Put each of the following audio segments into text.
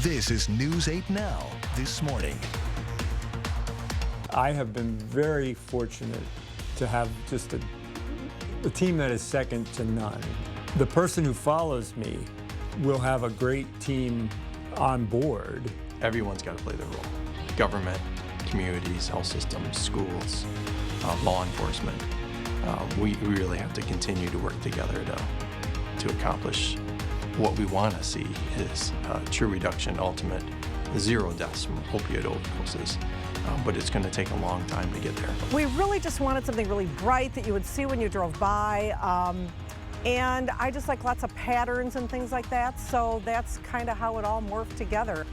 This is News 8 Now, This Morning. I have been very fortunate to have just a team that is second to none. The person who follows me will have a great team on board. Everyone's got to play their role. Government, communities, health systems, schools, law enforcement. We really have to continue to work together to accomplish what we want to see is true reduction, ultimate zero deaths from opioid overdoses. But it's going to take a long time to get there. We really just wanted something really bright that you would see when you drove by. And I just like lots of patterns and things like that. So that's kind of how it all morphed together.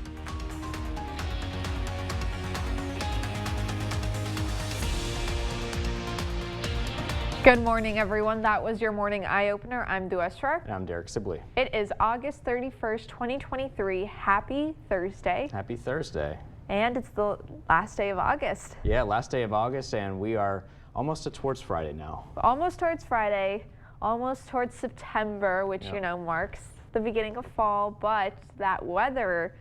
Good morning, everyone. That was your morning eye-opener. I'm Dua Esrar. And I'm Derek Sibley. It is August 31st, 2023. Happy Thursday. Happy Thursday. And it's the last day of August. Yeah, last day of August, and we are almost towards Friday now. Almost towards Friday, almost towards September, which, you know, marks the beginning of fall, but that weather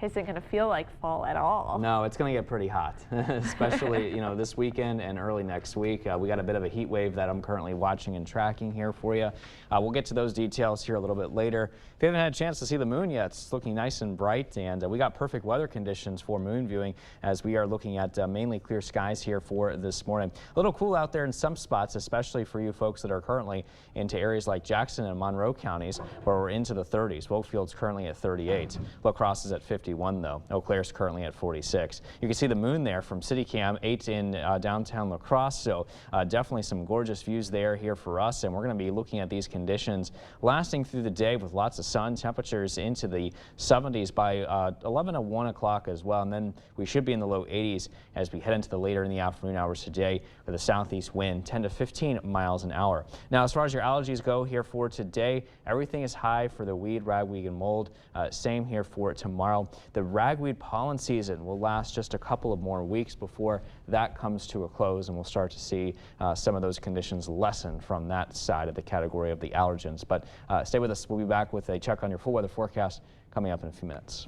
isn't going to feel like fall at all. No, it's going to get pretty hot, especially, you know, this weekend and early next week. We got a bit of a heat wave that I'm currently watching and tracking here for you. We'll get to those details here a little bit later. If you haven't had a chance to see the moon yet, it's looking nice and bright, and we got perfect weather conditions for moon viewing as we are looking at mainly clear skies here for this morning. A little cool out there in some spots, especially for you folks that are currently into areas like Jackson and Monroe counties where we're into the 30s. Wokefield's currently at 38. La Crosse is at 51 though. Eau Claire's currently at 46. You can see the moon there from CityCam 8 in downtown La Crosse, so definitely some gorgeous views there here for us, and we're going to be looking at these conditions lasting through the day with lots of sun, temperatures into the 70s by 11 to 1 o'clock as well, and then we should be in the low 80s as we head into the later in the afternoon hours today with a southeast wind 10 to 15 miles an hour. Now, as far as your allergies go here for today, everything is high for the weed, ragweed, and mold. Same here for tomorrow. The ragweed pollen season will last just a couple of more weeks before that comes to a close, and we'll start to see some of those conditions lessen from that side of the category of the allergens. But stay with us. We'll be back with a check on your full weather forecast coming up in a few minutes.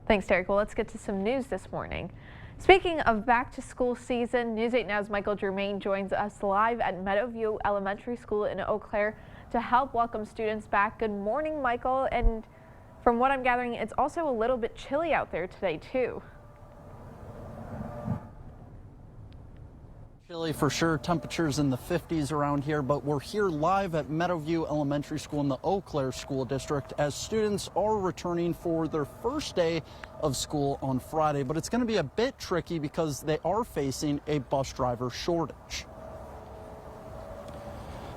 Thanks, Derek. Well, let's get to some news this morning. Speaking of back-to-school season, News 8 Now's Michael Germain joins us live at Meadowview Elementary School in Eau Claire to help welcome students back. Good morning, Michael. And from what I'm gathering, it's also a little bit chilly out there today, too. Chilly for sure, temperatures in the 50s around here, but we're here live at Meadowview Elementary School in the Eau Claire School District as students are returning for their first day of school on Friday. But it's going to be a bit tricky because they are facing a bus driver shortage.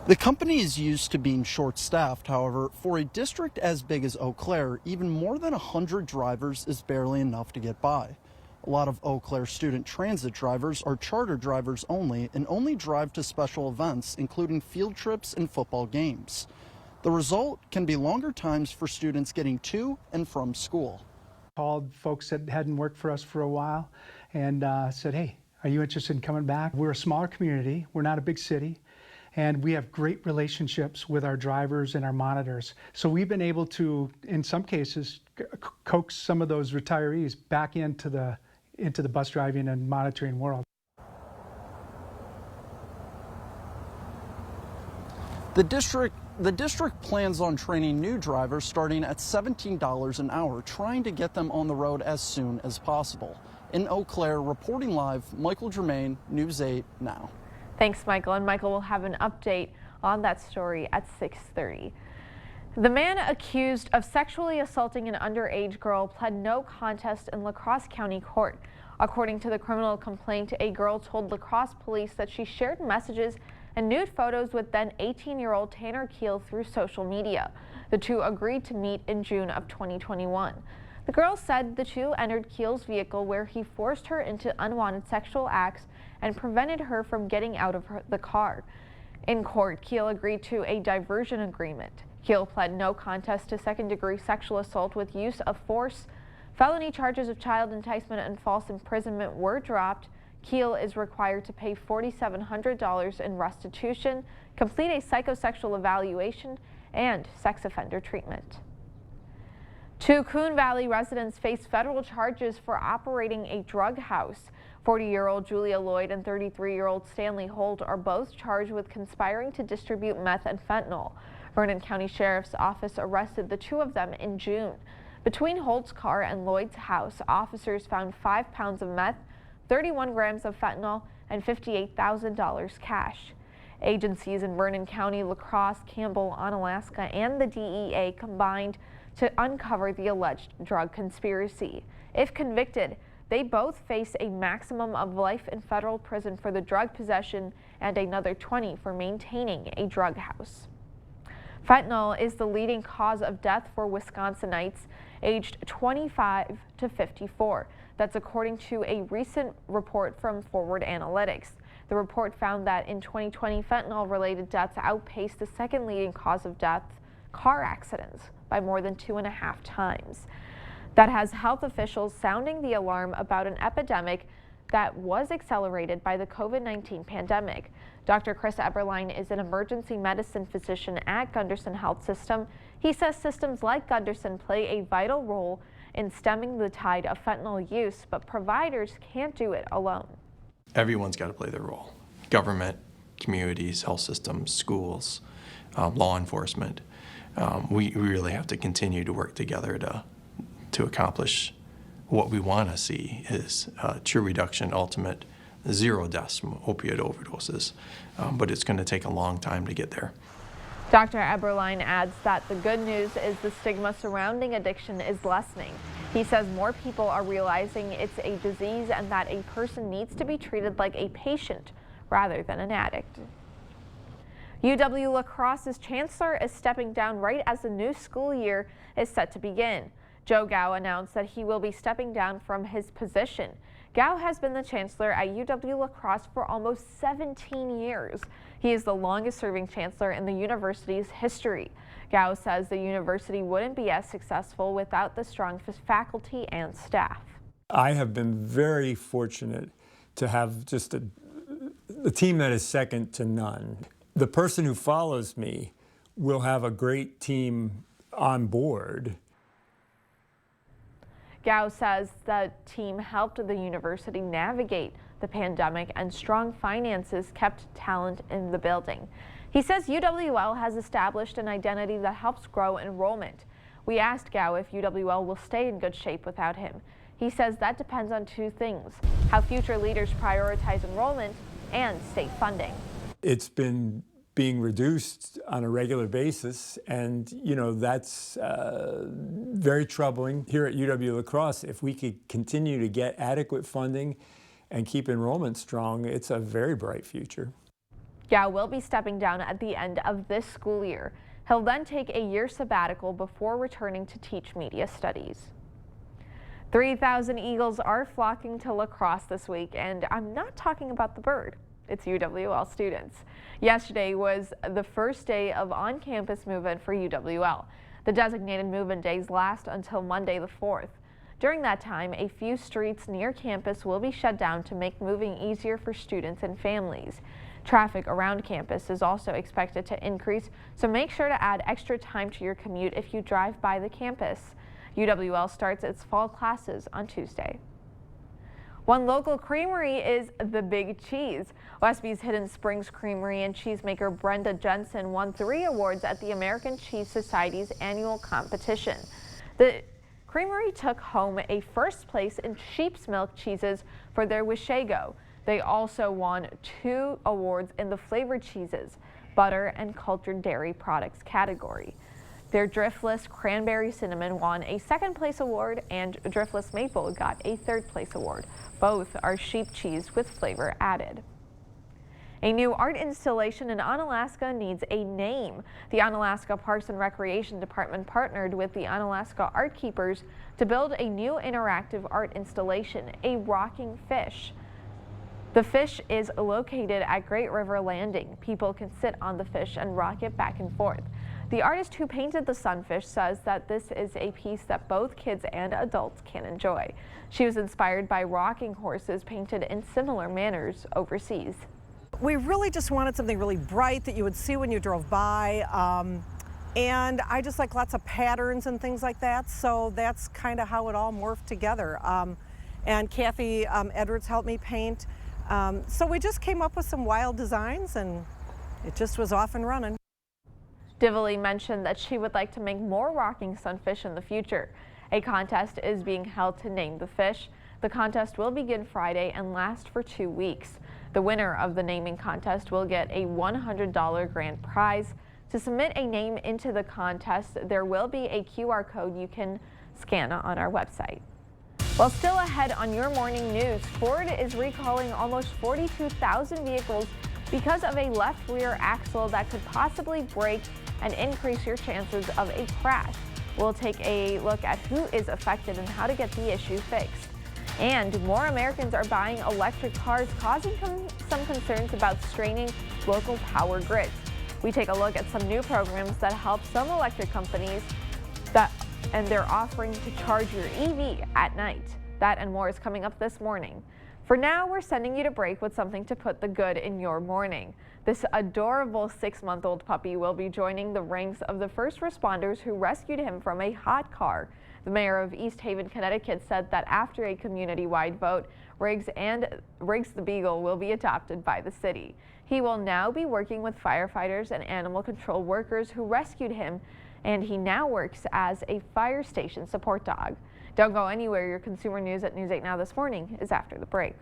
The company is used to being short-staffed. However, for a district as big as Eau Claire, even more than 100 drivers is barely enough to get by. A lot of Eau Claire student transit drivers are charter drivers only and only drive to special events, including field trips and football games. The result can be longer times for students getting to and from school. Called folks that hadn't worked for us for a while and said, hey, are you interested in coming back? We're a smaller community. We're not a big city. And we have great relationships with our drivers and our monitors. So we've been able to, in some cases, coax some of those retirees back into the bus driving and monitoring world. The district plans on training new drivers starting at $17 an hour, trying to get them on the road as soon as possible. In Eau Claire, reporting live, Michael Germain, News 8 Now. Thanks, Michael. And Michael will have an update on that story at 6:30. The man accused of sexually assaulting an underage girl pled no contest in La Crosse County Court. According to the criminal complaint, a girl told La Crosse police that she shared messages and nude photos with then 18-year-old Tanner Keel through social media. The two agreed to meet in June of 2021. The girl said the two entered Keel's vehicle where he forced her into unwanted sexual acts and prevented her from getting out of the car. In court, Keel agreed to a diversion agreement. Keel pled no contest to second-degree sexual assault with use of force. Felony charges of child enticement and false imprisonment were dropped. Keel is required to pay $4,700 in restitution, complete a psychosexual evaluation, and sex offender treatment. Two Coon Valley residents face federal charges for operating a drug house. 40-year-old Julia Lloyd and 33-year-old Stanley Holt are both charged with conspiring to distribute meth and fentanyl. Vernon County Sheriff's Office arrested the two of them in June. Between Holt's car and Lloyd's house, officers found 5 pounds of meth, 31 grams of fentanyl, and $58,000 cash. Agencies in Vernon County, La Crosse, Campbell, Onalaska, and the DEA combined to uncover the alleged drug conspiracy. If convicted, they both face a maximum of life in federal prison for the drug possession and another 20 for maintaining a drug house. Fentanyl is the leading cause of death for Wisconsinites aged 25 to 54. That's according to a recent report from Forward Analytics. The report found that in 2020, fentanyl-related deaths outpaced the second leading cause of death, car accidents, by more than 2.5 times. That has health officials sounding the alarm about an epidemic that was accelerated by the COVID-19 pandemic. Dr. Chris Eberlein is an emergency medicine physician at Gunderson Health System. He says systems like Gunderson play a vital role in stemming the tide of fentanyl use, but providers can't do it alone. Everyone's got to play their role. Government, communities, health systems, schools, law enforcement. We really have to continue to work together to accomplish what we want to see is true reduction, ultimate zero deaths from opioid overdoses, but it's going to take a long time to get there. Dr. Eberlein adds that the good news is the stigma surrounding addiction is lessening. He says more people are realizing it's a disease and that a person needs to be treated like a patient rather than an addict. UW La Crosse's chancellor is stepping down right as the new school year is set to begin. Joe Gao announced that he will be stepping down from his position. Gao has been the chancellor at UW La Crosse for almost 17 years. He is the longest serving chancellor in the university's history. Gao says the university wouldn't be as successful without the strong faculty and staff. I have been very fortunate to have just a team that is second to none. The person who follows me will have a great team on board. Gao says the team helped the university navigate the pandemic and strong finances kept talent in the building. He says UWL has established an identity that helps grow enrollment. We asked Gao if UWL will stay in good shape without him. He says that depends on two things: how future leaders prioritize enrollment and state funding. It's been being reduced on a regular basis, and that's very troubling. Here at UW La Crosse, if we could continue to get adequate funding and keep enrollment strong, it's a very bright future. Gao will be stepping down at the end of this school year. He'll then take a year sabbatical before returning to teach media studies. 3,000 Eagles are flocking to La Crosse this week, and I'm not talking about the bird. It's UWL students. Yesterday was the first day of on-campus movement for UWL. The designated movement days last until Monday the 4th. During that time, a few streets near campus will be shut down to make moving easier for students and families. Traffic around campus is also expected to increase, so make sure to add extra time to your commute if you drive by the campus. UWL starts its fall classes on Tuesday. One local creamery is The Big Cheese. Westby's Hidden Springs Creamery and cheesemaker Brenda Jensen won 3 awards at the American Cheese Society's annual competition. The creamery took home a first place in sheep's milk cheeses for their Wishago. They also won 2 awards in the flavored cheeses, butter, and cultured dairy products category. Their Driftless Cranberry Cinnamon won a 2nd place award, and Driftless Maple got a 3rd place award. Both are sheep cheese with flavor added. A new art installation in Onalaska needs a name. The Onalaska Parks and Recreation Department partnered with the Onalaska Art Keepers to build a new interactive art installation, a rocking fish. The fish is located at Great River Landing. People can sit on the fish and rock it back and forth. The artist who painted the sunfish says that this is a piece that both kids and adults can enjoy. She was inspired by rocking horses painted in similar manners overseas. We really just wanted something really bright that you would see when you drove by. And I just like lots of patterns and things like that. So that's kind of how it all morphed together. And Kathy Edwards helped me paint. So we just came up with some wild designs and it just was off and running. Dively mentioned that she would like to make more rocking sunfish in the future. A contest is being held to name the fish. The contest will begin Friday and last for 2 weeks. The winner of the naming contest will get a $100 grand prize. To submit a name into the contest, there will be a QR code you can scan on our website. Well, still ahead on your morning news, Ford is recalling almost 42,000 vehicles because of a left rear axle that could possibly break and increase your chances of a crash. We'll take a look at who is affected and how to get the issue fixed. And more Americans are buying electric cars, causing some concerns about straining local power grids. We take a look at some new programs that help some electric companies and they're offering to charge your EV at night. That and more is coming up this morning. For now, we're sending you to break with something to put the good in your morning. This adorable 6-month-old puppy will be joining the ranks of the first responders who rescued him from a hot car. The mayor of East Haven, Connecticut said that after a community-wide vote, Riggs the Beagle will be adopted by the city. He will now be working with firefighters and animal control workers who rescued him, and he now works as a fire station support dog. Don't go anywhere. Your consumer news at News 8 Now this morning is after the break.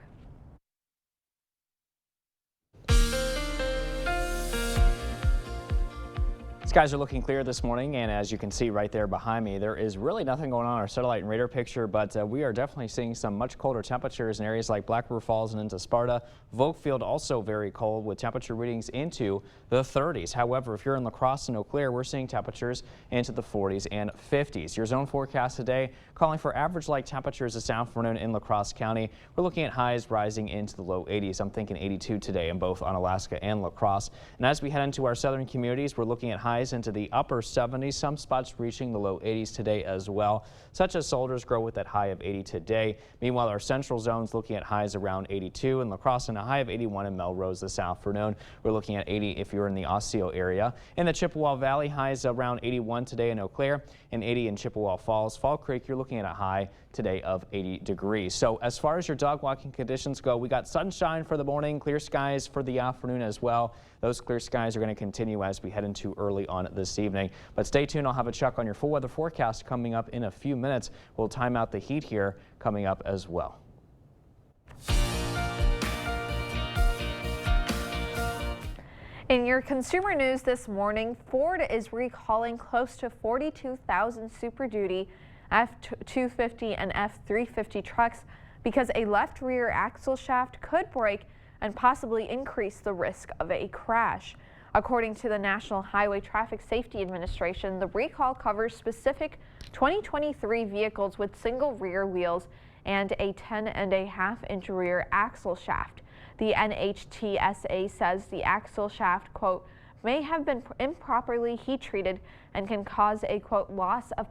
Skies are looking clear this morning, and as you can see right there behind me, there is really nothing going on in our satellite and radar picture, but we are definitely seeing some much colder temperatures in areas like Black River Falls and into Sparta. Volkfield also very cold with temperature readings into the 30s. However, if you're in La Crosse and Eau Claire, we're seeing temperatures into the 40s and 50s. Your zone forecast today calling for average like temperatures this afternoon in La Crosse County. We're looking at highs rising into the low 80s. I'm thinking 82 today in both Onalaska and La Crosse. And as we head into our southern communities, we're looking at highs into the upper 70s, some spots reaching the low 80s today as well, such as Soldiers Grove with that high of 80 today. Meanwhile, our central zone's looking at highs around 82 in La Crosse and a high of 81 in Melrose this afternoon. We're looking at 80 if you're in the Osseo area. In the Chippewa Valley, highs around 81 today in Eau Claire and 80 in Chippewa Falls. Fall Creek, you're looking at a high today of 80 degrees. So as far as your dog walking conditions go, we got sunshine for the morning, clear skies for the afternoon as well. Those clear skies are going to continue as we head into early on this evening. But stay tuned. I'll have a check on your full weather forecast coming up in a few minutes. We'll time out the heat here coming up as well. In your consumer news this morning, Ford is recalling close to 42,000 Super Duty F-250 and F-350 trucks because a left rear axle shaft could break and possibly increase the risk of a crash. According to the National Highway Traffic Safety Administration, the recall covers specific 2023 vehicles with single rear wheels and a 10.5-inch rear axle shaft. The NHTSA says the axle shaft, quote, may have been improperly heat treated and can cause a, quote, loss of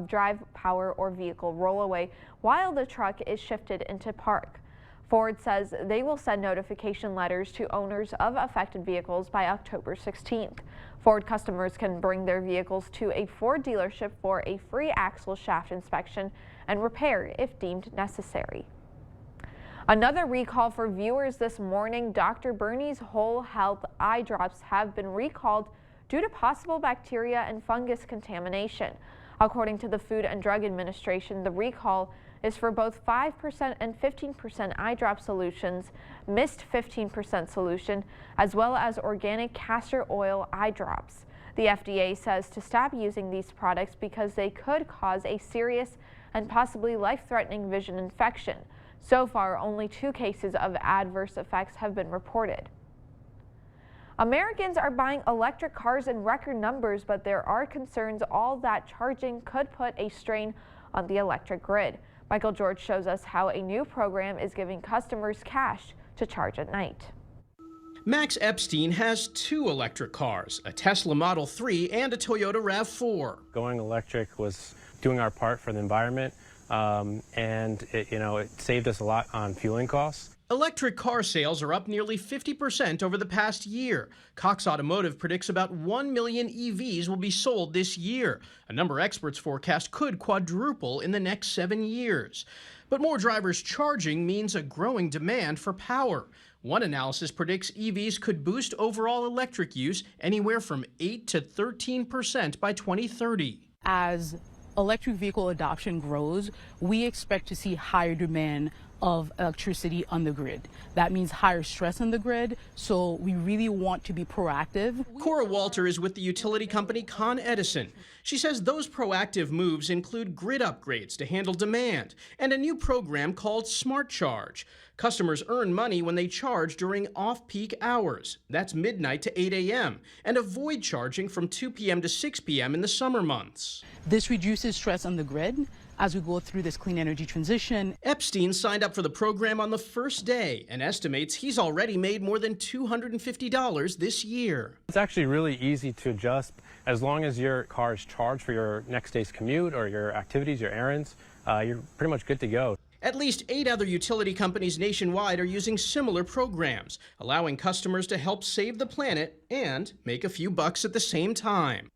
drive power or vehicle rollaway while the truck is shifted into park. Ford says they will send notification letters to owners of affected vehicles by October 16th. Ford customers can bring their vehicles to a Ford dealership for a free axle shaft inspection and repair if deemed necessary. Another recall for viewers this morning. Dr. Bernie's Whole Health eye drops have been recalled due to possible bacteria and fungus contamination. According to the Food and Drug Administration, the recall is for both 5% and 15% eye drop solutions, mist 15% solution, as well as organic castor oil eye drops. The FDA says to stop using these products because they could cause a serious and possibly life-threatening vision infection. So far, only 2 cases of adverse effects have been reported. Americans are buying electric cars in record numbers, but there are concerns all that charging could put a strain on the electric grid. Michael George shows us how a new program is giving customers cash to charge at night. Max Epstein has 2 electric cars, a Tesla Model 3 and a Toyota RAV4. Going electric was doing our part for the environment, and it saved us a lot on fueling costs. Electric car sales are up nearly 50% over the past year. Cox Automotive predicts about 1 million EVs will be sold this year, a number experts forecast could quadruple in the next 7 years. But more drivers charging means a growing demand for power. One analysis predicts EVs could boost overall electric use anywhere from 8 to 13% by 2030. As electric vehicle adoption grows, we expect to see higher demand of electricity on the grid. That means higher stress on the grid, so we really want to be proactive. Cora Walter is with the utility company Con Edison. She says those proactive moves include grid upgrades to handle demand and a new program called Smart Charge. Customers earn money when they charge during off-peak hours. That's midnight to 8 a.m. and avoid charging from 2 p.m. to 6 p.m. in the summer months. This reduces stress on the grid as we go through this clean energy transition. Epstein signed up for the program on the first day and estimates he's already made more than $250 this year. It's actually really easy to adjust. As long as your car is charged for your next day's commute or your activities, your errands, you're pretty much good to go. At least 8 other utility companies nationwide are using similar programs, allowing customers to help save the planet and make a few bucks at the same time.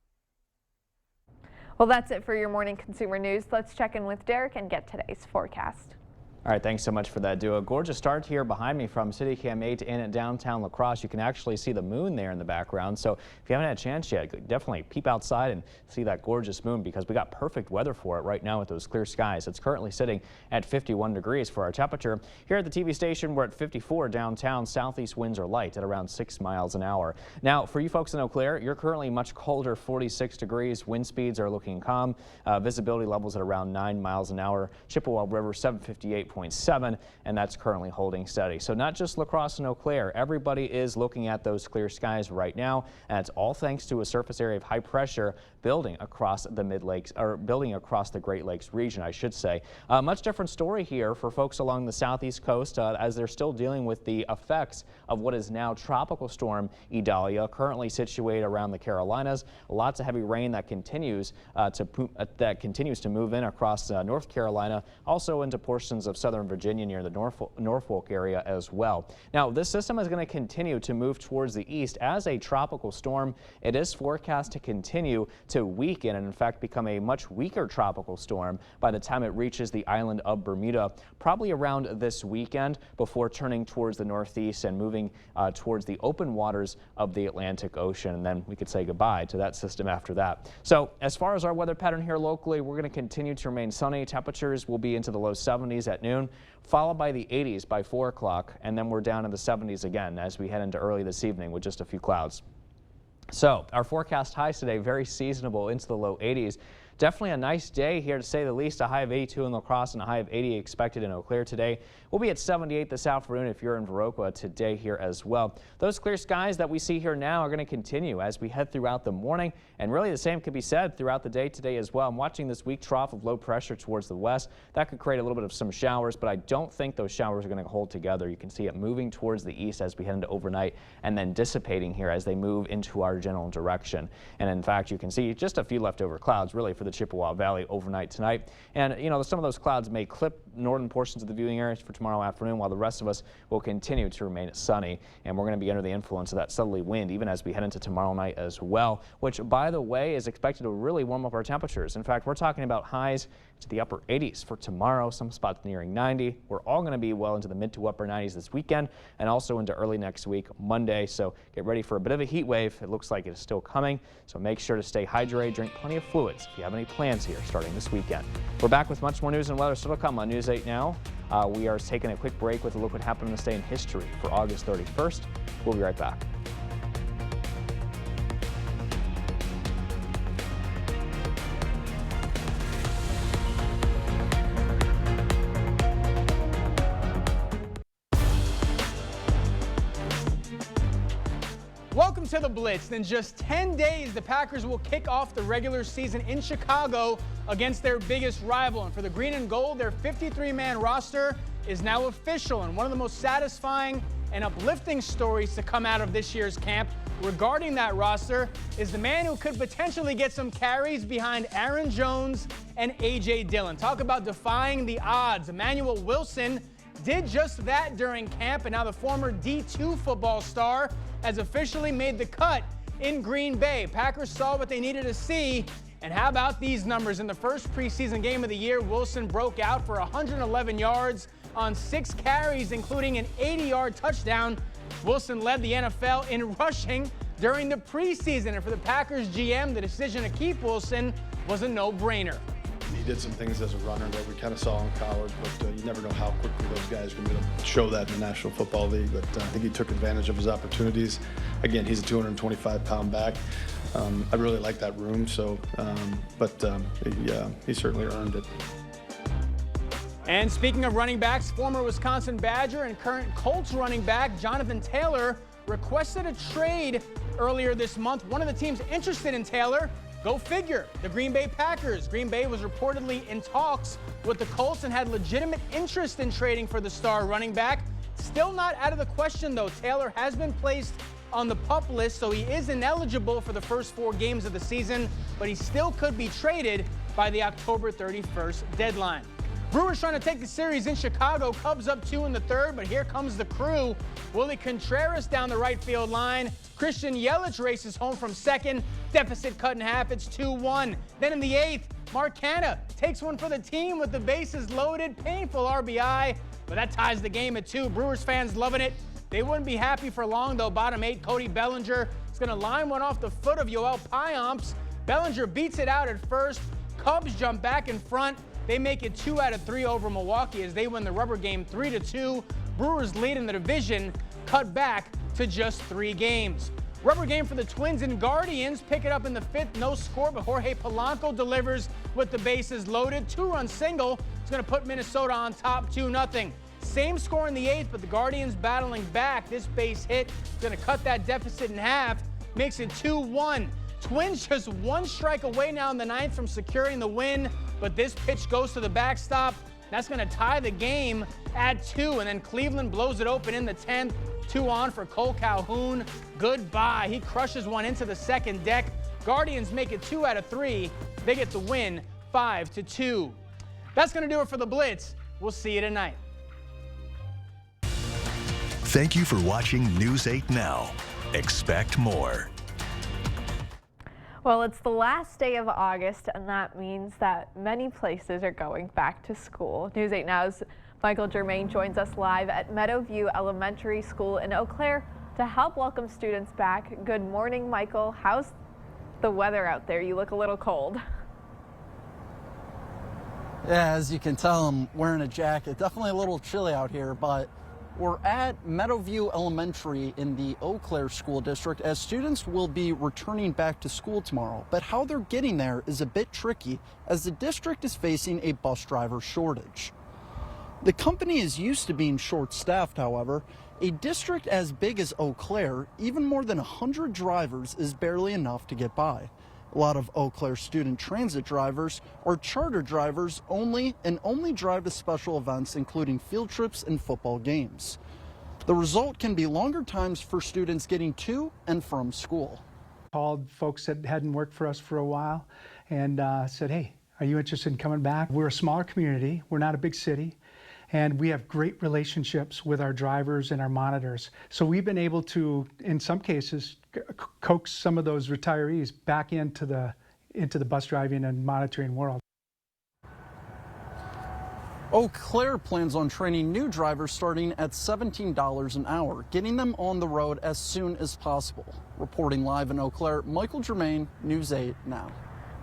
Well, that's it for your morning consumer news. Let's check in with Derek and get today's forecast. All right, thanks so much for that, duo. Gorgeous start here behind me from CityCam 8 in at downtown La Crosse. You can actually see the moon there in the background. So if you haven't had a chance yet, definitely peep outside and see that gorgeous moon because we got perfect weather for it right now with those clear skies. It's currently sitting at 51 degrees for our temperature. Here at the TV station, we're at 54 downtown. Southeast winds are light at around 6 miles an hour. Now, for you folks in Eau Claire, you're currently much colder, 46 degrees. Wind speeds are looking calm. Visibility levels at around 9 miles an hour. Chippewa River 758.7, and that's currently holding steady. So not just La Crosse and Eau Claire, everybody is looking at those clear skies right now, and it's all thanks to a surface area of high pressure building across the Mid-Lakes, or building across the Great Lakes region, I should say. Much different story here for folks along the southeast coast as they're still dealing with the effects of what is now Tropical Storm Idalia, currently situated around the Carolinas. Lots of heavy rain that continues to move in across North Carolina, also into portions of southern Virginia near the Norfolk area as well. Now, this system is going to continue to move towards the east as a tropical storm. It is forecast to continue to weaken and in fact become a much weaker tropical storm by the time it reaches the island of Bermuda, probably around this weekend, before turning towards the northeast and moving towards the open waters of the Atlantic Ocean. And then we could say goodbye to that system after that. So as far as our weather pattern here locally, we're going to continue to remain sunny. Temperatures will be into the low 70s at noon, followed by the 80s by 4 o'clock, and then we're down in the 70s again as we head into early this evening with just a few clouds. So our forecast highs today, very seasonable into the low 80s. Definitely a nice day here to say the least. A high of 82 in La Crosse and a high of 80 expected in Eau Claire today. We'll be at 78 this afternoon if you're in Viroqua today here as well. Those clear skies that we see here now are going to continue as we head throughout the morning, and really the same could be said throughout the day today as well. I'm watching this weak trough of low pressure towards the west. That could create a little bit of some showers, but I don't think those showers are going to hold together. You can see it moving towards the east as we head into overnight and then dissipating here as they move into our general direction. And in fact, you can see just a few leftover clouds really for the Chippewa Valley overnight tonight. And you know, some of those clouds may clip northern portions of the viewing areas for tomorrow afternoon, while the rest of us will continue to remain sunny. And we're going to be under the influence of that southerly wind even as we head into tomorrow night as well, which by the way is expected to really warm up our temperatures. In fact, we're talking about highs to the upper 80s for tomorrow, some spots nearing 90. We're all going to be well into the mid to upper 90s this weekend and also into early next week, Monday. So get ready for a bit of a heat wave. It looks like it is still coming. So make sure to stay hydrated, drink plenty of fluids if you have any plans here starting this weekend. We're back with much more news and weather still to come on News 8 Now. We are taking a quick break with a look what happened in this day in history for August 31st. We'll be right back. Welcome to the Blitz. In just 10 days, the Packers will kick off the regular season in Chicago against their biggest rival. And for the green and gold, their 53-man roster is now official. And one of the most satisfying and uplifting stories to come out of this year's camp regarding that roster is the man who could potentially get some carries behind Aaron Jones and A.J. Dillon. Talk about defying the odds. Emmanuel Wilson did just that during camp, and now the former D2 football star has officially made the cut in Green Bay. Packers saw what they needed to see, and how about these numbers? In the first preseason game of the year, Wilson broke out for 111 yards on 6 carries, including an 80-yard touchdown. Wilson led the NFL in rushing during the preseason, and for the Packers GM, the decision to keep Wilson was a no-brainer. He did some things as a runner that we kind of saw in college, but you never know how quickly those guys are going to show that in the National Football League. But I think he took advantage of his opportunities. Again, he's a 225-pound back. I really like that room, so, he certainly earned it. And speaking of running backs, former Wisconsin Badger and current Colts running back Jonathan Taylor requested a trade earlier this month. One of the teams interested in Taylor, go figure, the Green Bay Packers. Green Bay was reportedly in talks with the Colts and had legitimate interest in trading for the star running back. Still not out of the question, though. Taylor has been placed on the PUP list, so he is ineligible for the first 4 games of the season, but he still could be traded by the October 31st deadline. Brewers trying to take the series in Chicago. Cubs up 2 in the 3rd, but here comes the crew. Willie Contreras down the right field line. Christian Yelich races home from second. Deficit cut in half. It's 2-1. Then in the 8th, Mark Canha takes one for the team with the bases loaded. Painful RBI, but that ties the game at 2. Brewers fans loving it. They wouldn't be happy for long, though. Bottom 8, Cody Bellinger is going to line one off the foot of Yoel Payamps. Bellinger beats it out at first. Cubs jump back in front. They make it 2 out of 3 over Milwaukee as they win the rubber game 3-2. Brewers lead in the division, cut back to just 3 games. Rubber game for the Twins and Guardians. Pick it up in the 5th, no score, but Jorge Polanco delivers with the bases loaded. 2-run single. It's going to put Minnesota on top 2-0. Same score in the 8th, but the Guardians battling back. This base hit is going to cut that deficit in half, makes it 2-1. Twins just 1 strike away now in the 9th from securing the win, but this pitch goes to the backstop. That's going to tie the game at 2, and then Cleveland blows it open in the 10th. 2 on for Cole Calhoun. Goodbye. He crushes one into the second deck. Guardians make it 2 out of 3. They get the win 5-2. That's going to do it for the Blitz. We'll see you tonight. Thank you for watching News 8 Now. Expect more. Well, it's the last day of August, and that means that many places are going back to school. News 8 Now's Michael Germain joins us live at Meadowview Elementary School in Eau Claire to help welcome students back. Good morning, Michael. How's the weather out there? You look a little cold. Yeah, as you can tell, I'm wearing a jacket. Definitely a little chilly out here, but we're at Meadowview Elementary in the Eau Claire School District as students will be returning back to school tomorrow. But how they're getting there is a bit tricky as the district is facing a bus driver shortage. The company is used to being short-staffed, however. A district as big as Eau Claire, even more than 100 drivers is barely enough to get by. A lot of Eau Claire student transit drivers are charter drivers only and only drive to special events including field trips and football games. The result can be longer times for students getting to and from school. Called folks that hadn't worked for us for a while and said, hey, are you interested in coming back? We're a smaller community. We're not a big city. And we have great relationships with our drivers and our monitors. So we've been able to, in some cases, coax some of those retirees back into the bus driving and monitoring world. Eau Claire plans on training new drivers starting at $17 an hour, getting them on the road as soon as possible. Reporting live in Eau Claire, Michael Germain, News 8 Now.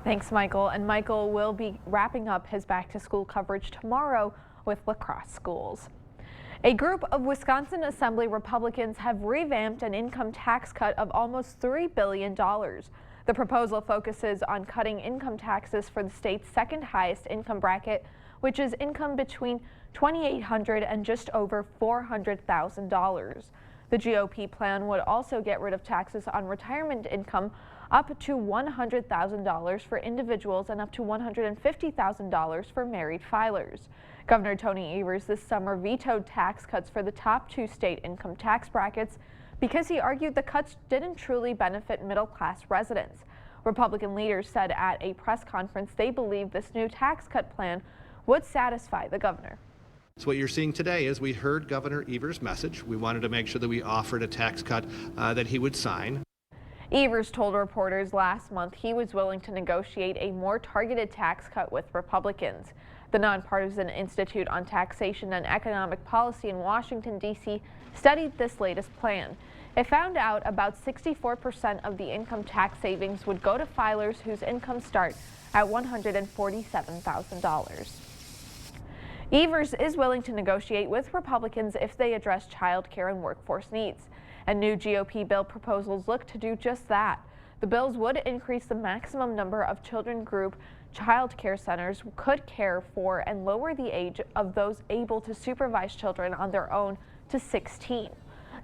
Thanks, Michael. And Michael will be wrapping up his back-to-school coverage tomorrow with La Crosse schools. A group of Wisconsin Assembly Republicans have revamped an income tax cut of almost $3 billion. The proposal focuses on cutting income taxes for the state's second highest income bracket, which is income between $2,800 and just over $400,000. The GOP plan would also get rid of taxes on retirement income up to $100,000 for individuals and up to $150,000 for married filers. Governor Tony Evers this summer vetoed tax cuts for the top 2 state income tax brackets because he argued the cuts didn't truly benefit middle-class residents. Republican leaders said at a press conference they believe this new tax cut plan would satisfy the governor. So what you're seeing today is we heard Governor Evers' message. We wanted to make sure that we offered a tax cut that he would sign. Evers told reporters last month he was willing to negotiate a more targeted tax cut with Republicans. The Nonpartisan Institute on Taxation and Economic Policy in Washington, D.C. studied this latest plan. It found out about 64% of the income tax savings would go to filers whose incomes start at $147,000. Evers is willing to negotiate with Republicans if they address child care and workforce needs. And new GOP bill proposals look to do just that. The bills would increase the maximum number of children group child care centers could care for and lower the age of those able to supervise children on their own to 16.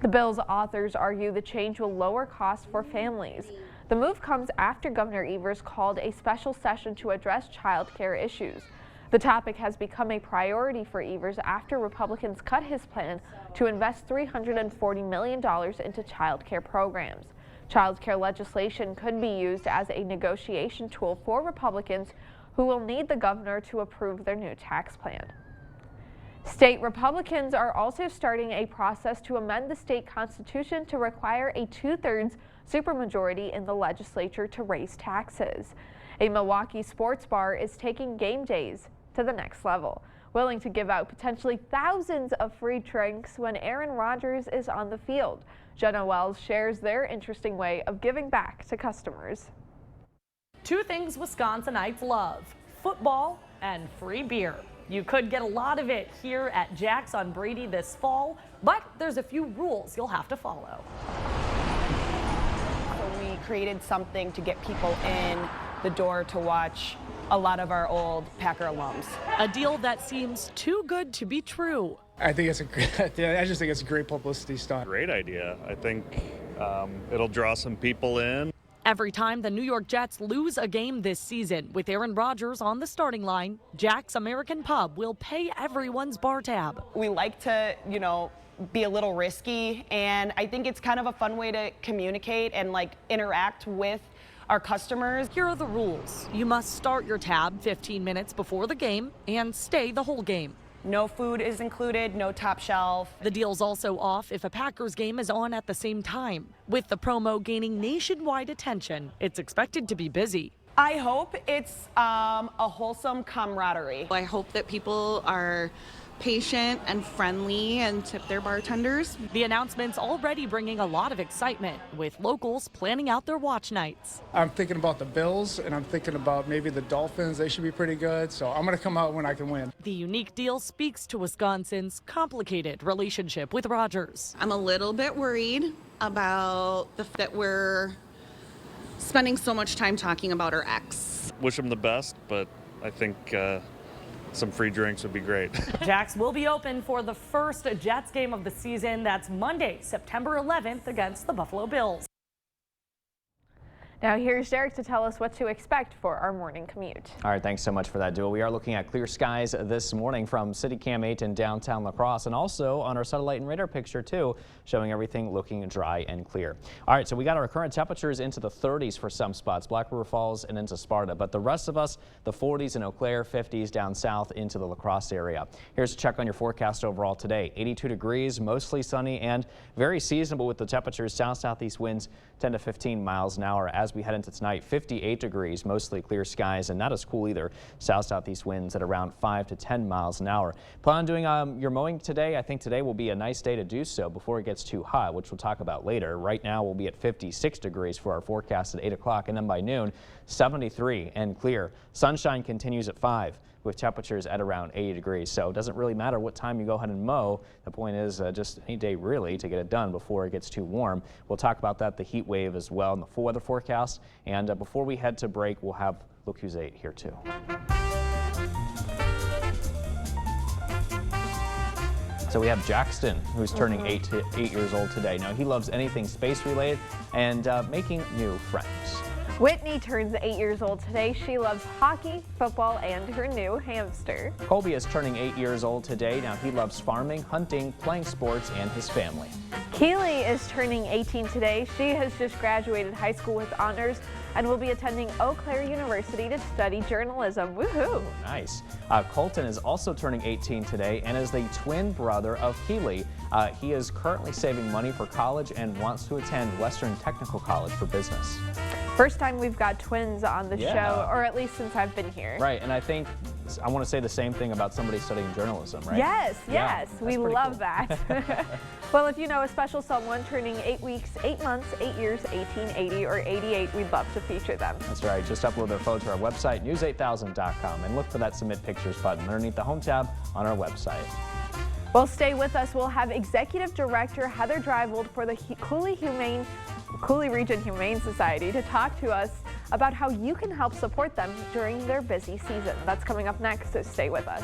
The bill's authors argue the change will lower costs for families. The move comes after Governor Evers called a special session to address child care issues. The topic has become a priority for Evers after Republicans cut his plan to invest $340 million into child care programs. Child care legislation could be used as a negotiation tool for Republicans who will need the governor to approve their new tax plan. State Republicans are also starting a process to amend the state constitution to require a 2/3 supermajority in the legislature to raise taxes. A Milwaukee sports bar is taking game days to the next level, willing to give out potentially thousands of free drinks when Aaron Rodgers is on the field. Jenna Wells shares their interesting way of giving back to customers. Two things Wisconsinites love: football and free beer. You could get a lot of it here at Jack's on Brady this fall, but there's a few rules you'll have to follow. So we created something to get people in the door to watch a lot of our old Packer alums. A deal that seems too good to be true. I think it's a great, I just think it's a great publicity stunt. Great idea. I think it'll draw some people in. Every time the New York Jets lose a game this season, with Aaron Rodgers on the starting line, Jack's American Pub will pay everyone's bar tab. We like to, be a little risky, and I think it's kind of a fun way to communicate and interact with our customers. Here are the rules. You must start your tab 15 minutes before the game and stay the whole game. No food is included, no top shelf. The deal's also off if a Packers game is on at the same time. With the promo gaining nationwide attention, it's expected to be busy. I hope it's a wholesome camaraderie. I hope that people are patient and friendly and tip their bartenders. The announcement's already bringing a lot of excitement, with locals planning out their watch nights. I'm thinking about the Bills, and I'm thinking about maybe the Dolphins. They should be pretty good, so I'm going to come out when I can win. The unique deal speaks to Wisconsin's complicated relationship with Rodgers. I'm a little bit worried about the fact that we're spending so much time talking about our ex. Wish them the best, but I think some free drinks would be great. Jack's will be open for the first Jets game of the season. That's Monday, September 11th against the Buffalo Bills. Now here's Derek to tell us what to expect for our morning commute. All right, thanks so much for that, Duo. We are looking at clear skies this morning from CityCam 8 in downtown La Crosse, and also on our satellite and radar picture too, showing everything looking dry and clear. All right, so we got our current temperatures into the 30s for some spots, Black River Falls and into Sparta, but the rest of us, the 40s in Eau Claire, 50s down south into the La Crosse area. Here's a check on your forecast overall today. 82 degrees, mostly sunny and very seasonable with the temperatures. South-southeast winds 10 to 15 miles an hour. As we head into tonight, 58 degrees, mostly clear skies, and not as cool either. South-southeast winds at around 5 to 10 miles an hour. Plan on doing your mowing today. I think today will be a nice day to do so before it gets too hot, which we'll talk about later. Right now we'll be at 56 degrees for our forecast at 8 o'clock, and then by noon, 73 and clear. Sunshine continues at 5. With temperatures at around 80 degrees. So it doesn't really matter what time you go ahead and mow. The point is just any day really to get it done before it gets too warm. We'll talk about that, the heat wave as well, in the full weather forecast. And before we head to break, we'll have Look Who's 8 here too. So we have Jackson, who's turning 8 years old today. Now he loves anything space related and making new friends. Whitney turns 8 years old today. She loves hockey, football, and her new hamster. Colby is turning 8 years old today. Now he loves farming, hunting, playing sports, and his family. Keely is turning 18 today. She has just graduated high school with honors and will be attending Eau Claire University to study journalism. Woohoo! Nice. Colton is also turning 18 today and is the twin brother of Keely. He is currently saving money for college and wants to attend Western Technical College for Business. First time we've got twins on the show, or at least since I've been here. Right, and I think I want to say the same thing about somebody studying journalism, right? Yes, Yeah, yes, we love that. Well, if you know a special someone turning 8 weeks, 8 months, 8 years, 18, 80, or 88, we'd love to feature them. That's right. Just upload their photo to our website, news8000.com, and look for that Submit Pictures button underneath the Home tab on our website. Well, stay with us. We'll have Executive Director Heather Dreivold for the Coulee Region Humane Society to talk to us about how you can help support them during their busy season. That's coming up next, so stay with us.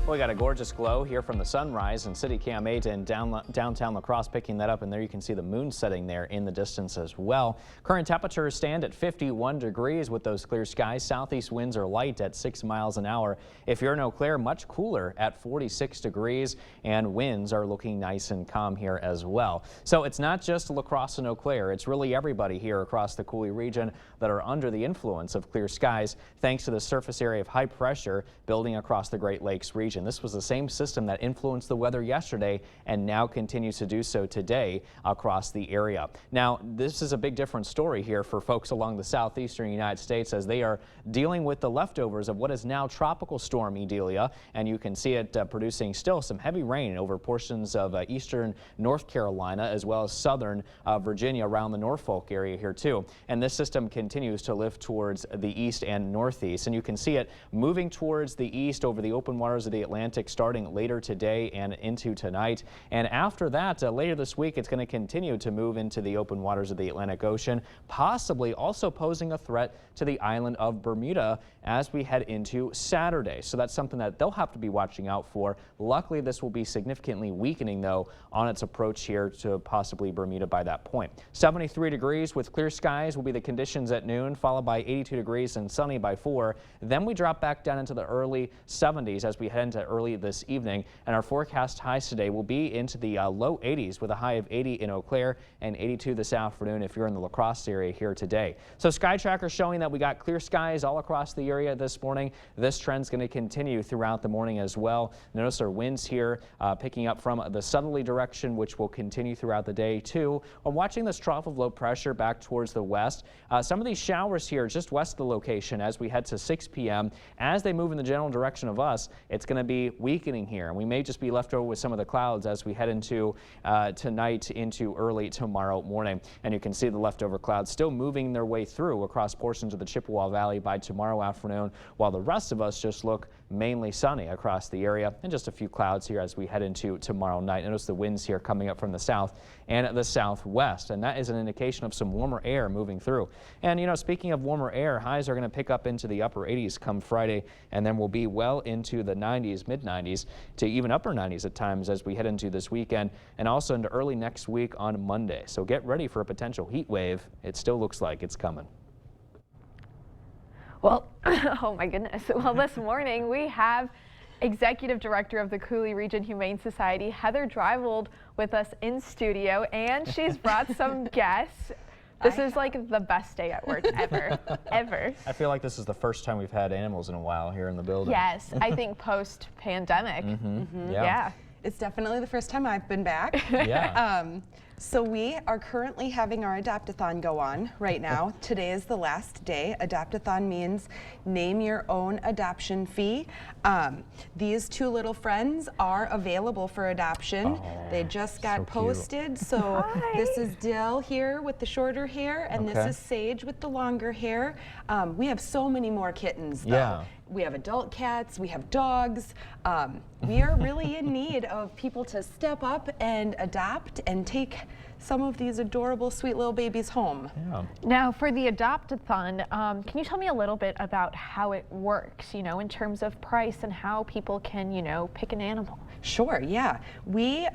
Well, we got a gorgeous glow here from the sunrise in City Cam 8 and downtown La Crosse, picking that up, and there you can see the moon setting there in the distance as well. Current temperatures stand at 51 degrees with those clear skies. Southeast winds are light at 6 miles an hour. If you're in Eau Claire, much cooler at 46 degrees, and winds are looking nice and calm here as well. So it's not just La Crosse and Eau Claire, it's really everybody here across the Coulee region that are under the influence of clear skies thanks to the surface area of high pressure building across the Great Lakes region. This was the same system that influenced the weather yesterday and now continues to do so today across the area. Now, this is a big different story here for folks along the southeastern United States as they are dealing with the leftovers of what is now Tropical Storm Idalia, and you can see it producing still some heavy rain over portions of eastern North Carolina as well as southern Virginia around the Norfolk area here too. And this system continues to lift towards the east and northeast, and you can see it moving towards the east over the open waters of the Atlantic starting later today and into tonight. And after that, later this week, it's going to continue to move into the open waters of the Atlantic Ocean, possibly also posing a threat to the island of Bermuda as we head into Saturday. So that's something that they'll have to be watching out for. Luckily, this will be significantly weakening, though, on its approach here to possibly Bermuda by that point. 73 degrees with clear skies will be the conditions at noon, followed by 82 degrees and sunny by 4. Then we drop back down into the early 70s as we head into early this evening, and our forecast highs today will be into the low 80s with a high of 80 in Eau Claire and 82 this afternoon if you're in the La Crosse area here today. So Sky Tracker showing that we got clear skies all across the area this morning. This trend's going to continue throughout the morning as well. Notice our winds here picking up from the southerly direction, which will continue throughout the day too. I'm watching this trough of low pressure back towards the west. Some of these showers here just west of the location as we head to 6 p.m. As they move in the general direction of us, it's going to be weakening here, and we may just be left over with some of the clouds as we head into tonight into early tomorrow morning. And you can see the leftover clouds still moving their way through across portions of the Chippewa Valley by tomorrow afternoon, while the rest of us just look mainly sunny across the area and just a few clouds here as we head into tomorrow night. Notice the winds here coming up from the south and the southwest, and that is an indication of some warmer air moving through. And you know, speaking of warmer air, highs are going to pick up into the upper 80s come Friday, and then we'll be well into the 90s, mid 90s to even upper 90s at times as we head into this weekend and also into early next week on Monday. So get ready for a potential heat wave. It still looks like it's coming. Well, oh my goodness. Well, this morning we have Executive Director of the Coulee Region Humane Society, Heather Dreivold, with us in studio, and she's brought some guests. This is like the best day at work ever, ever. I feel like this is the first time we've had animals in a while here in the building. Yes, I think post-pandemic. Yeah. It's definitely the first time I've been back. Yeah. So we are currently having our Adopt-a-thon go on right now. Today is the last day. Adopt-a-thon means name your own adoption fee. These two little friends are available for adoption. They just got posted. So this is Dill here with the shorter hair, and this is Sage with the longer hair. We have so many more kittens though. Yeah. We have adult cats, we have dogs. We are really in need of people to step up and adopt and take some of these adorable, sweet little babies home. Yeah. Now, for the Adopt-a-thon, can you tell me a little bit about how it works, you know, in terms of price and how people can, you know, pick an animal? Sure, yeah. We,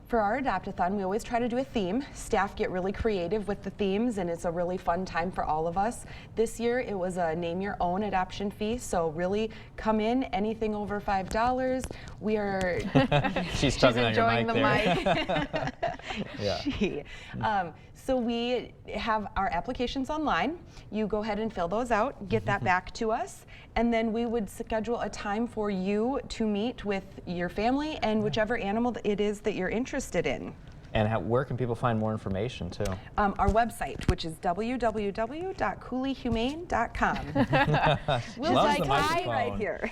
For our Adopt-a-thon, we always try to do a theme. Staff get really creative with the themes, and it's a really fun time for all of us. This year, it was a name your own adoption fee, so really come in, anything over $5. We are... She's tugging on your enjoying the mic. Yeah. So we have our applications online. You go ahead and fill those out, get that back to us, and then we would schedule a time for you to meet with your family and whichever animal it is that you're interested in. And where can people find more information too? Our website, which is www.cooleyhumane.com. Will's like, right here.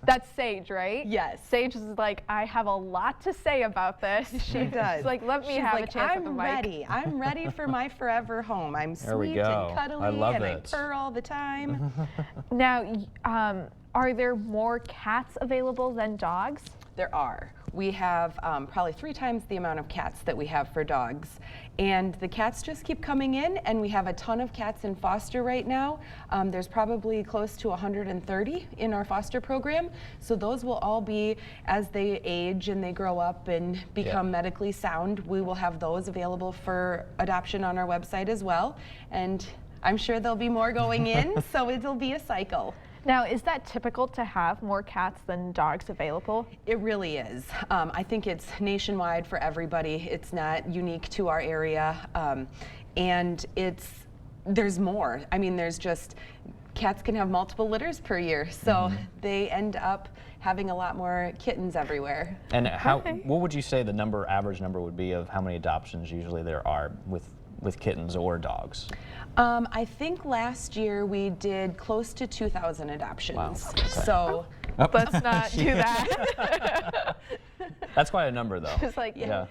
That's Sage, right? Yes. Sage is like, I have a lot to say about this. She does. She's like, let me have a chance at the mic. ready. I'm ready for my forever home. I'm sweet and cuddly, and I purr all the time. Now, are there more cats available than dogs? There are. We have probably 3 times the amount of cats that we have for dogs. And the cats just keep coming in, and we have a ton of cats in foster right now. There's probably close to 130 in our foster program. So those will all be, as they age and they grow up and become medically sound, we will have those available for adoption on our website as well. And I'm sure there'll be more going in, so it'll be a cycle. Now, is that typical to have more cats than dogs available? It really is. I think it's nationwide for everybody. It's not unique to our area. And there's more. I mean, there's just, cats can have multiple litters per year, so they end up having a lot more kittens everywhere. And what would you say the average number would be of how many adoptions usually there are with kittens or dogs? I think last year we did close to 2,000 adoptions. Wow. Okay. So let's not do that. That's quite a number, though. It's like, yeah,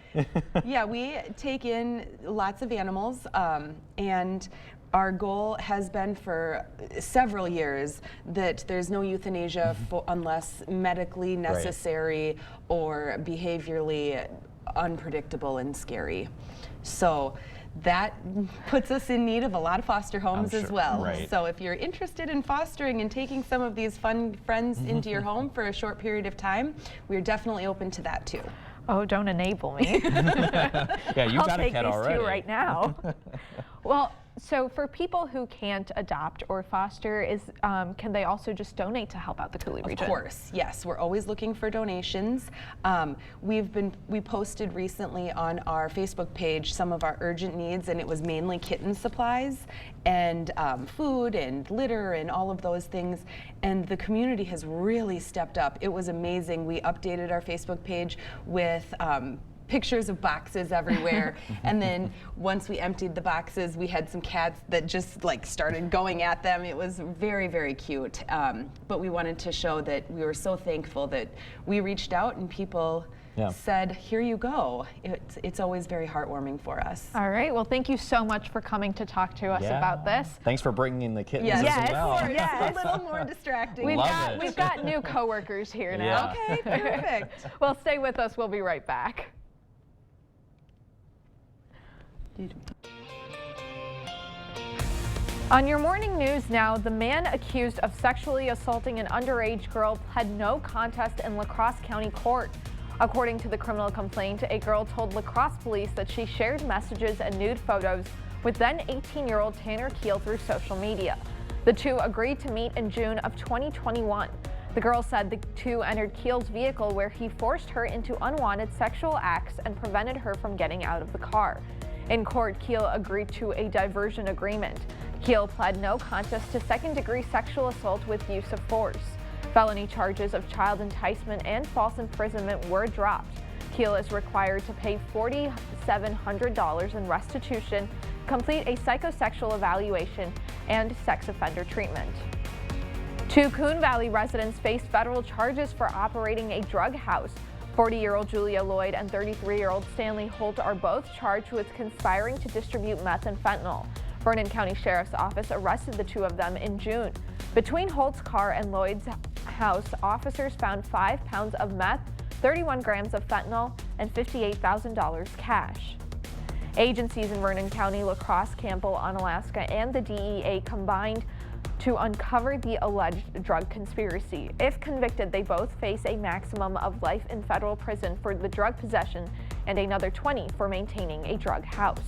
we take in lots of animals, and our goal has been for several years that there's no euthanasia unless medically necessary or behaviorally unpredictable and scary. So that puts us in need of a lot of foster homes as well. So if you're interested in fostering and taking some of these fun friends into your home for a short period of time, we're definitely open to that too. Oh, don't enable me. Yeah, you got a cat already. I'll take these 2 right now. Well, so for people who can't adopt or foster, can they also just donate to help out the Coulee region? Of course, yes. We're always looking for donations. We posted recently on our Facebook page some of our urgent needs, and it was mainly kitten supplies and food and litter and all of those things. And the community has really stepped up. It was amazing. We updated our Facebook page with pictures of boxes everywhere. And then once we emptied the boxes, we had some cats that just like started going at them. It was very, very cute. But we wanted to show that we were so thankful that we reached out and people said, here you go. It's always very heartwarming for us. All right. Well, thank you so much for coming to talk to us about this. Thanks for bringing in the kittens as well. Yes, a little more distracting. We've got new coworkers here now. Okay, perfect. Well, stay with us. We'll be right back. On your morning news now, the man accused of sexually assaulting an underage girl pled no contest in La Crosse County Court. According to the criminal complaint, a girl told La Crosse police that she shared messages and nude photos with then 18-year-old Tanner Keel through social media. The two agreed to meet in June of 2021. The girl said the two entered Keel's vehicle where he forced her into unwanted sexual acts and prevented her from getting out of the car. In court, Keel agreed to a diversion agreement. Keel pled no contest to second-degree sexual assault with use of force. Felony charges of child enticement and false imprisonment were dropped. Keel is required to pay $4,700 in restitution, complete a psychosexual evaluation, and sex offender treatment. 2 Coon Valley residents face federal charges for operating a drug house. 40-year-old Julia Lloyd and 33-year-old Stanley Holt are both charged with conspiring to distribute meth and fentanyl. Vernon County Sheriff's Office arrested the 2 of them in June. Between Holt's car and Lloyd's house, officers found 5 pounds of meth, 31 grams of fentanyl, and $58,000 cash. Agencies in Vernon County, La Crosse, Campbell, Onalaska, and the DEA combined to uncover the alleged drug conspiracy. If convicted, they both face a maximum of life in federal prison for the drug possession and another 20 for maintaining a drug house.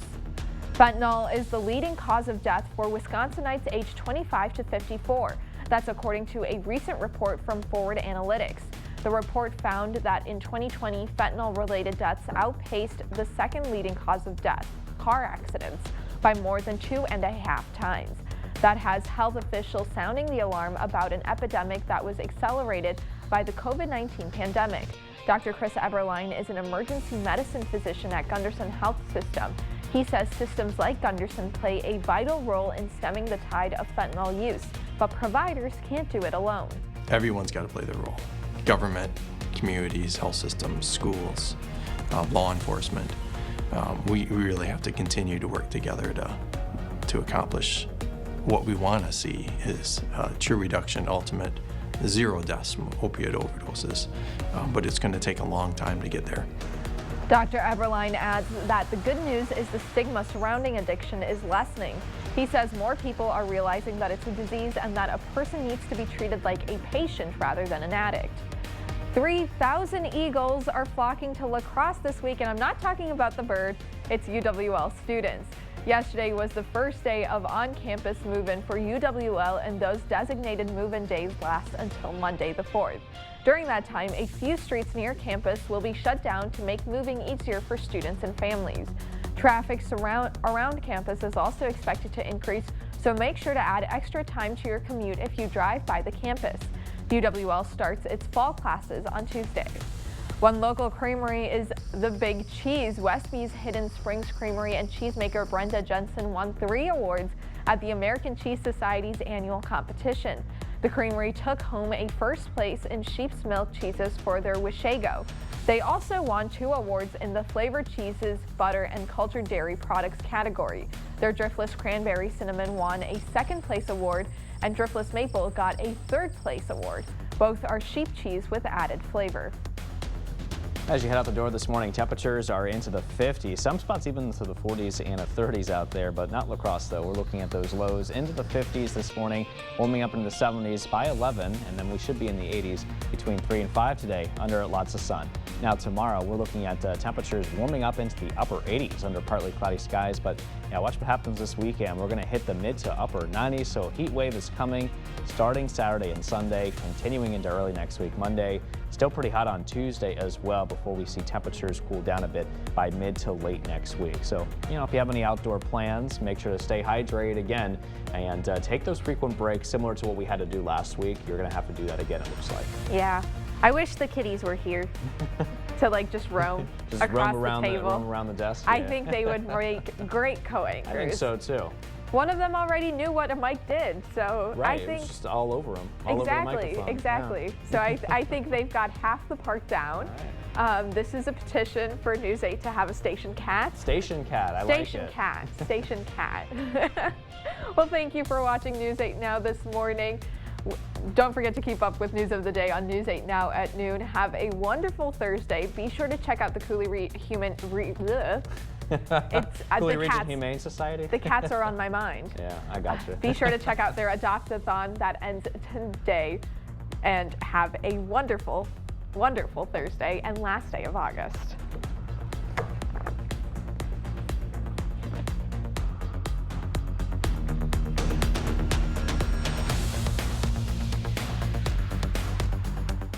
Fentanyl is the leading cause of death for Wisconsinites aged 25 to 54. That's according to a recent report from Forward Analytics. The report found that in 2020, fentanyl-related deaths outpaced the second leading cause of death, car accidents, by more than 2.5 times. That has health officials sounding the alarm about an epidemic that was accelerated by the COVID-19 pandemic. Dr. Chris Eberlein is an emergency medicine physician at Gunderson Health System. He says systems like Gunderson play a vital role in stemming the tide of fentanyl use, but providers can't do it alone. Everyone's got to play their role. Government, communities, health systems, schools, law enforcement. We really have to continue to work together to accomplish what we want to see is true reduction, ultimate zero deaths from opioid overdoses, but it's going to take a long time to get there. Dr. Eberlein adds that the good news is the stigma surrounding addiction is lessening. He says more people are realizing that it's a disease and that a person needs to be treated like a patient rather than an addict. 3,000 Eagles are flocking to La Crosse this week, and I'm not talking about the bird, it's UWL students. Yesterday was the first day of on-campus move-in for UWL, and those designated move-in days last until Monday the 4th. During that time, a few streets near campus will be shut down to make moving easier for students and families. Traffic around campus is also expected to increase, so make sure to add extra time to your commute if you drive by the campus. UWL starts its fall classes on Tuesday. One local creamery is the Big Cheese. Westby's Hidden Springs Creamery and cheesemaker Brenda Jensen won 3 awards at the American Cheese Society's annual competition. The creamery took home a first place in sheep's milk cheeses for their Wishago. They also won 2 awards in the flavored cheeses, butter, and cultured dairy products category. Their Driftless Cranberry Cinnamon won a 2nd place award, and Driftless Maple got a 3rd place award. Both are sheep cheese with added flavor. As you head out the door this morning, temperatures are into the 50s, some spots even into the 40s and the 30s out there, but not La Crosse though. We're looking at those lows into the 50s this morning, warming up into the 70s by 11, and then we should be in the 80s between 3 and 5 today under lots of sun. Now tomorrow we're looking at temperatures warming up into the upper 80s under partly cloudy skies, but yeah, watch what happens this weekend. We're going to hit the mid to upper 90s, so a heat wave is coming starting Saturday and Sunday, continuing into early next week, Monday. Still pretty hot on Tuesday as well before we see temperatures cool down a bit by mid to late next week. So, you know, if you have any outdoor plans, make sure to stay hydrated again and take those frequent breaks similar to what we had to do last week. You're going to have to do that again, it looks like. Yeah. I wish the kitties were here to just roam across the table. Roam around the desk. I think they would make great co-anchors. I think so too. One of them already knew what a mic did, so right, I think it was just all over them. Exactly. Yeah. So I think they've got half the park down. Right. This is a petition for News 8 to have a station cat. Station cat, I like it. Station cat. Well, thank you for watching News 8 Now this morning. Don't forget to keep up with news of the day on News 8 Now at noon. Have a wonderful Thursday. Be sure to check out the Coulee Region Humane Society? The cats are on my mind. Yeah, I got you. Be sure to check out their Adopt-a-thon that ends today. And have a wonderful, wonderful Thursday and last day of August.